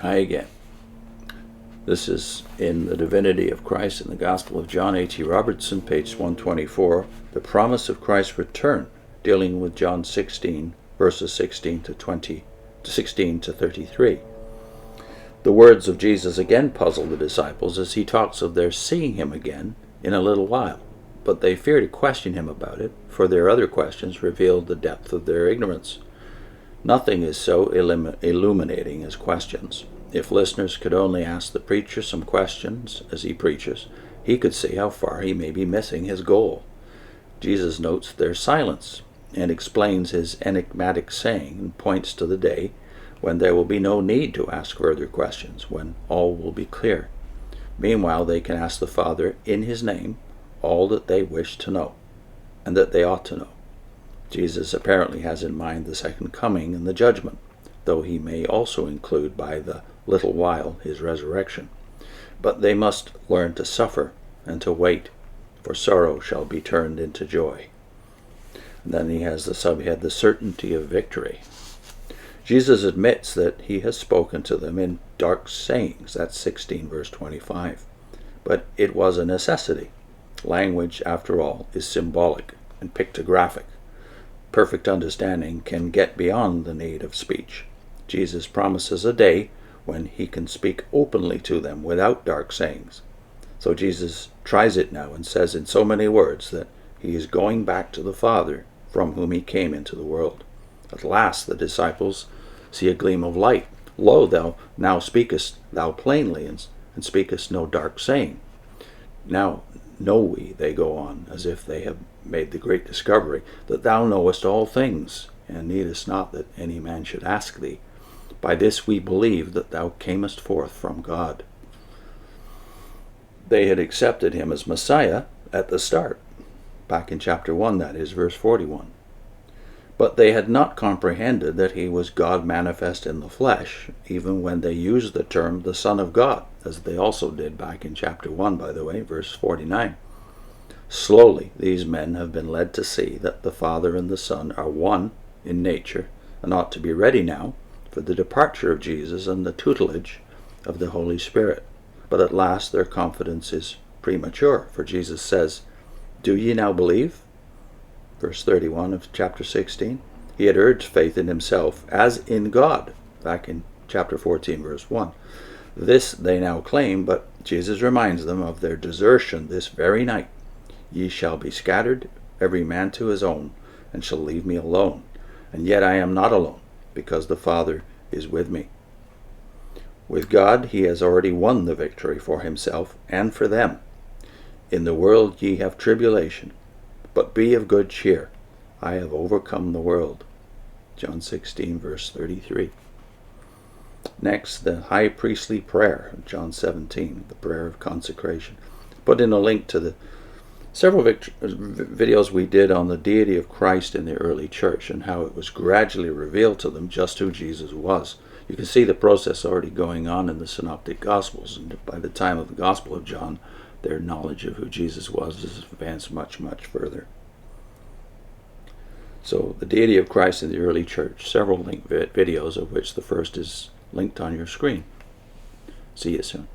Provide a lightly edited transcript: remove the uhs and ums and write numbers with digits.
Hi again. This is in the Divinity of Christ in the Gospel of John, A.T. Robertson, page 124, the promise of Christ's return, dealing with John 16, verses 16 to 33. The words of Jesus again puzzle the disciples as he talks of their seeing him again in a little while, but they fear to question him about it, for their other questions reveal the depth of their ignorance. Nothing is so illuminating as questions. If listeners could only ask the preacher some questions as he preaches, he could see how far he may be missing his goal. Jesus notes their silence and explains his enigmatic saying and points to the day when there will be no need to ask further questions, when all will be clear. Meanwhile, they can ask the Father in his name all that they wish to know and that they ought to know. Jesus apparently has in mind the second coming and the judgment, though he may also include by the little while his resurrection. But they must learn to suffer and to wait, for sorrow shall be turned into joy. And then he has the subhead, the certainty of victory. Jesus admits that he has spoken to them in dark sayings. That's 16 verse 25. But it was a necessity. Language, after all, is symbolic and pictographic. Perfect understanding can get beyond the need of speech. Jesus promises a day when he can speak openly to them without dark sayings. So Jesus tries it now and says in so many words that he is going back to the Father from whom he came into the world. At last the disciples see a gleam of light. Lo, thou now speakest thou plainly, and speakest no dark saying. Now know we, they go on, as if they have made the great discovery, that thou knowest all things, and needest not that any man should ask thee. By this we believe that thou camest forth from God. They had accepted him as Messiah at the start, back in chapter 1, that is, verse 41. But they had not comprehended that he was God manifest in the flesh, even when they used the term the Son of God, as they also did back in chapter 1, by the way, verse 49. Slowly, these men have been led to see that the Father and the Son are one in nature, and ought to be ready now for the departure of Jesus and the tutelage of the Holy Spirit. But at last their confidence is premature, for Jesus says, "Do ye now believe?" Verse 31 of chapter 16. He had urged faith in himself as in God, back in chapter 14, verse 1. This they now claim, but Jesus reminds them of their desertion this very night. Ye shall be scattered, every man to his own, and shall leave me alone. And yet I am not alone, because the Father is with me. With God he has already won the victory for himself and for them. In the world ye have tribulation, but be of good cheer. I have overcome the world. John 16, verse 33. Next, the high priestly prayer, John 17, the prayer of consecration. Put in a link to the several videos we did on the deity of Christ in the early church and how it was gradually revealed to them just who Jesus was. You can see the process already going on in the Synoptic Gospels, and by the time of the Gospel of John, their knowledge of who Jesus was has advanced much, much further. So, the deity of Christ in the early church, several link videos, of which the first is linked on your screen. See you soon.